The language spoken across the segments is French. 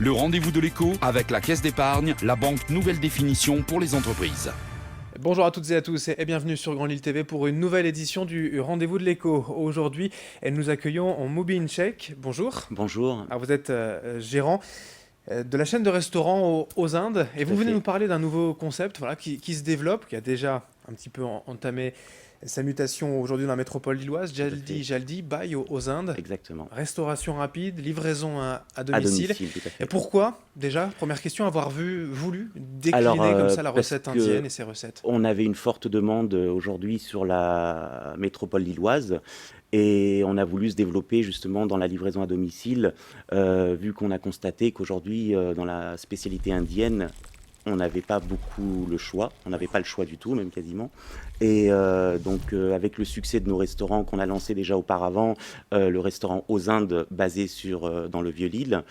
Le rendez-vous de l'écho avec la Caisse d'épargne, la banque nouvelle définition pour les entreprises. Bonjour à toutes et à tous et bienvenue sur Grand Lille TV pour une nouvelle édition du Rendez-vous de l'écho. Aujourd'hui, nous accueillons Moubin Cheikh. Bonjour. Bonjour. Alors, vous êtes gérant de la chaîne de restaurants aux Indes et vous venez nous parler d'un nouveau concept qui se développe, qui a déjà un petit peu entamé sa mutation aujourd'hui dans la métropole lilloise. Jaldi Bhai aux Indes. Exactement. Restauration rapide, livraison à domicile. Tout à fait. Et pourquoi, déjà, première question, avoir voulu décliner comme ça la recette indienne et ses recettes? On avait une forte demande aujourd'hui sur la métropole lilloise. Et on a voulu se développer justement dans la livraison à domicile, vu qu'on a constaté qu'aujourd'hui, dans la spécialité indienne, on n'avait pas beaucoup le choix, on n'avait pas le choix du tout, même quasiment. Et donc avec le succès de nos restaurants qu'on a lancés déjà auparavant, le restaurant aux Indes basé dans le Vieux-Lille,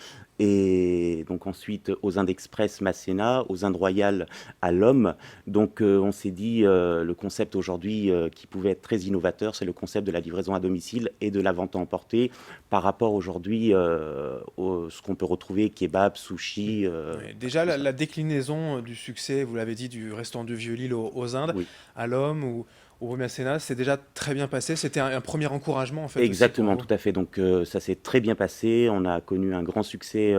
et donc ensuite aux Indes Express Masséna, aux Indes Royales à l'Homme. Donc on s'est dit, le concept aujourd'hui qui pouvait être très innovateur, c'est le concept de la livraison à domicile et de la vente à emporter par rapport aujourd'hui ce qu'on peut retrouver, kebab, sushi. Oui, déjà, la déclinaison du succès, vous l'avez dit, du restaurant du Vieux-Lille aux Indes, Oui. à l'Homme ou au Masséna, c'est déjà très bien passé. C'était un premier encouragement en fait. Exactement, tout à fait. Donc ça s'est très bien passé. On a connu un grand succès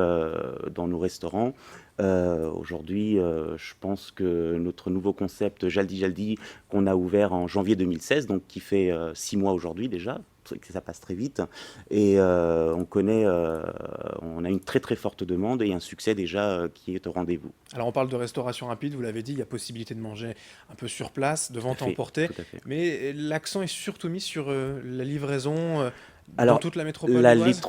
dans nos restaurants. Aujourd'hui, je pense que notre nouveau concept Jaldi, qu'on a ouvert en janvier 2016, donc qui fait 6 mois aujourd'hui déjà, que ça passe très vite, et on a une très très forte demande et un succès déjà qui est au rendez-vous. Alors on parle de restauration rapide, vous l'avez dit, il y a possibilité de manger un peu sur place, de vente à emporter, Tout à fait. mais l'accent est surtout mis sur la livraison dans Alors, toute la métropole lilloise.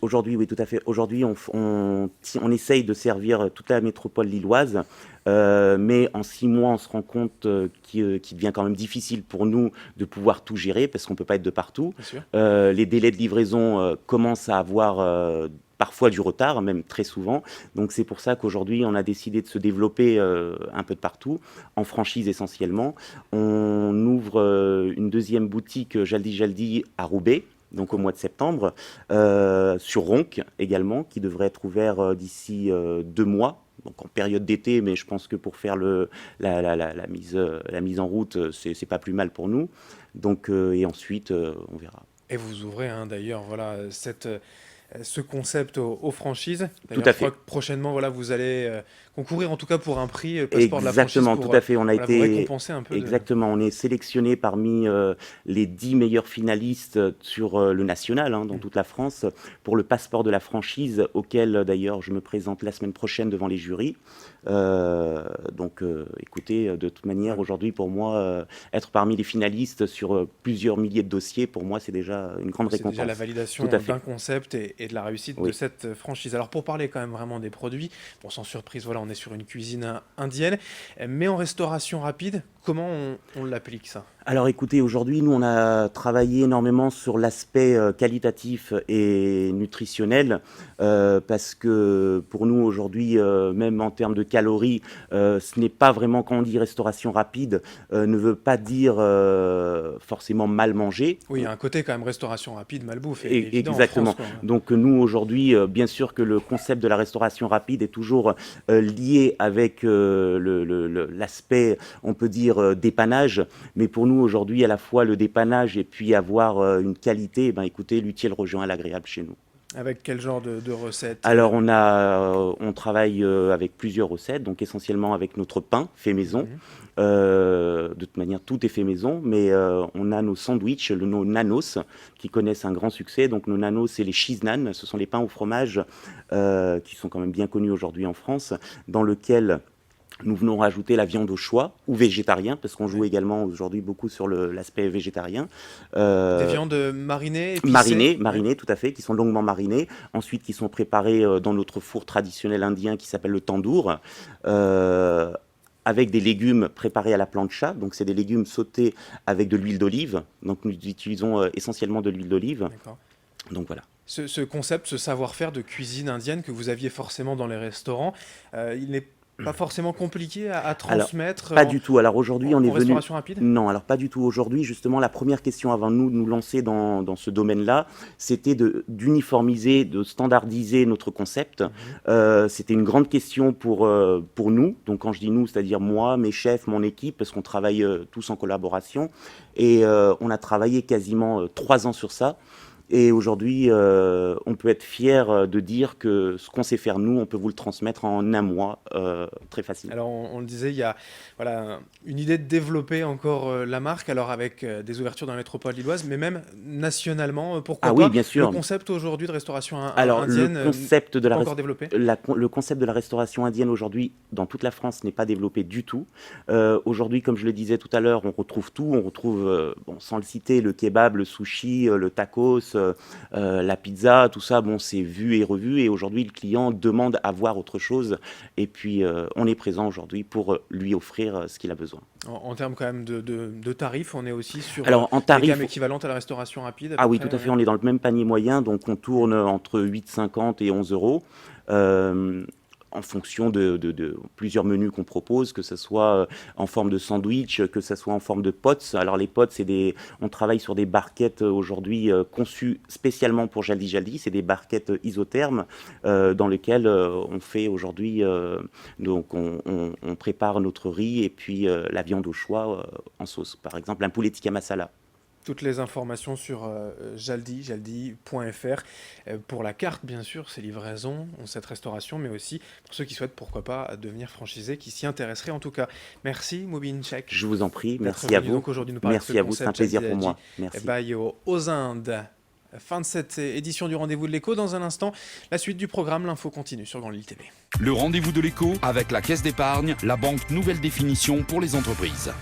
aujourd'hui, oui, tout à fait. Aujourd'hui, on essaye de servir toute la métropole lilloise, mais en 6 mois, on se rend compte qu'il devient quand même difficile pour nous de pouvoir tout gérer parce qu'on ne peut pas être de partout. Bien sûr. Les délais de livraison commencent à avoir parfois du retard, même très souvent. Donc c'est pour ça qu'aujourd'hui, on a décidé de se développer un peu de partout, en franchise essentiellement. On ouvre une deuxième boutique Jaldi à Roubaix, donc au mois de septembre, sur Ronques également, qui devrait être ouvert d'ici 2 mois, donc en période d'été, mais je pense que pour faire la mise en route, c'est pas plus mal pour nous. Donc, et ensuite, on verra. Et vous ouvrez d'ailleurs ce concept aux franchises. Tout D'ailleurs, à je crois fait. que prochainement, vous allez concourir en tout cas pour un prix passeport de la franchise Exactement, pour, tout à fait. On a vous été récompenser un peu. exactement. On est sélectionné parmi les 10 meilleurs finalistes sur le national, dans toute la France, pour le passeport de la franchise, auquel d'ailleurs je me présente la semaine prochaine devant les jurys. Donc, écoutez, de toute manière, aujourd'hui, pour moi, être parmi les finalistes sur plusieurs milliers de dossiers, pour moi, c'est déjà une grande C'est récompense. déjà la validation Tout à fait. d'un concept et de la réussite Oui. de cette franchise. Alors pour parler quand même vraiment des produits, bon sans surprise, voilà, on est sur une cuisine indienne, mais en restauration rapide, comment on l'applique ça? Alors écoutez, aujourd'hui, nous, on a travaillé énormément sur l'aspect qualitatif et nutritionnel, parce que pour nous, aujourd'hui, même en termes de calories, ce n'est pas vraiment, quand on dit restauration rapide, ne veut pas dire forcément mal manger. Oui, il y a un côté quand même restauration rapide, malbouffe, évident Exactement. en France, quoi. Donc nous, aujourd'hui, bien sûr que le concept de la restauration rapide est toujours lié avec l'aspect, on peut dire, dépannage, mais pour nous, aujourd'hui, à la fois le dépannage et puis avoir une qualité, écoutez, l'utile rejoint l'agréable chez nous. Avec quel genre de recettes? Alors on travaille avec plusieurs recettes, donc essentiellement avec notre pain fait maison. De toute manière, tout est fait maison, mais on a nos sandwichs, nos nanos, qui connaissent un grand succès. Donc nos nanos, c'est les cheese naan, ce sont les pains au fromage qui sont quand même bien connus aujourd'hui en France, dans lequel nous venons rajouter la viande au choix ou végétarien, parce qu'on joue également aujourd'hui beaucoup sur l'aspect végétarien. Des viandes marinées, épicées. Marinées, tout à fait, qui sont longuement marinées. Ensuite, qui sont préparées dans notre four traditionnel indien qui s'appelle le tandoor, avec des légumes préparés à la plancha. Donc, c'est des légumes sautés avec de l'huile d'olive. Donc, nous utilisons essentiellement de l'huile d'olive. D'accord. Donc, voilà. Ce concept, ce savoir-faire de cuisine indienne que vous aviez forcément dans les restaurants, il n'est pas forcément compliqué à Alors, transmettre pas du tout. Alors aujourd'hui, on est en venu. restauration rapide? Non, alors pas du tout. Aujourd'hui, justement, la première question avant de nous lancer dans ce domaine-là, c'était d'uniformiser, de standardiser notre concept. C'était une grande question pour nous. Donc quand je dis nous, c'est-à-dire moi, mes chefs, mon équipe, parce qu'on travaille tous en collaboration. Et on a travaillé quasiment 3 ans sur ça. Et aujourd'hui, on peut être fier de dire que ce qu'on sait faire nous, on peut vous le transmettre en un mois très facilement. Alors, on le disait, il y a voilà, une idée de développer encore la marque, alors avec des ouvertures dans la métropole lilloise, mais même nationalement, pourquoi Ah pas. oui, bien sûr. Le concept aujourd'hui de restauration Alors, indienne le concept de pas la, encore développé. le concept de la restauration indienne aujourd'hui, dans toute la France, n'est pas développé du tout. Aujourd'hui, comme je le disais tout à l'heure, on retrouve tout. On retrouve, bon, sans le citer, le kebab, le sushi, le tacos, la pizza, tout ça, bon, c'est vu et revu. Et aujourd'hui, le client demande à voir autre chose. Et puis, on est présent aujourd'hui pour lui offrir ce qu'il a besoin. En termes quand même de tarifs, on est aussi sur Alors, en des tarif, gammes équivalentes à la restauration rapide. ah oui, tout à fait, on est dans le même panier moyen, donc on tourne entre 8,50 et 11 euros. En fonction de plusieurs menus qu'on propose, que ce soit en forme de sandwich, que ce soit en forme de pots. Alors les pots, on travaille sur des barquettes aujourd'hui conçues spécialement pour Jaldi Jaldi. C'est des barquettes isothermes dans lesquelles on fait aujourd'hui, donc on prépare notre riz et puis la viande au choix en sauce. Par exemple, un poulet tikka masala. Toutes les informations sur jaldi.fr. Pour la carte, bien sûr, ces livraisons, cette restauration, mais aussi pour ceux qui souhaitent, pourquoi pas, devenir franchisés, qui s'y intéresseraient en tout cas. Merci, Moubin Chek. Je vous en prie, merci d'être à venu vous. donc aujourd'hui nous parler de Merci ce à vous, c'est un concept plaisir Jaldi pour moi. Jaldi Merci. by aux Indes. Fin de cette édition du Rendez-vous de l'Écho. Dans un instant, la suite du programme, l'info continue sur Grand Lille TV. Le Rendez-vous de l'Écho avec la Caisse d'épargne, la banque nouvelle définition pour les entreprises.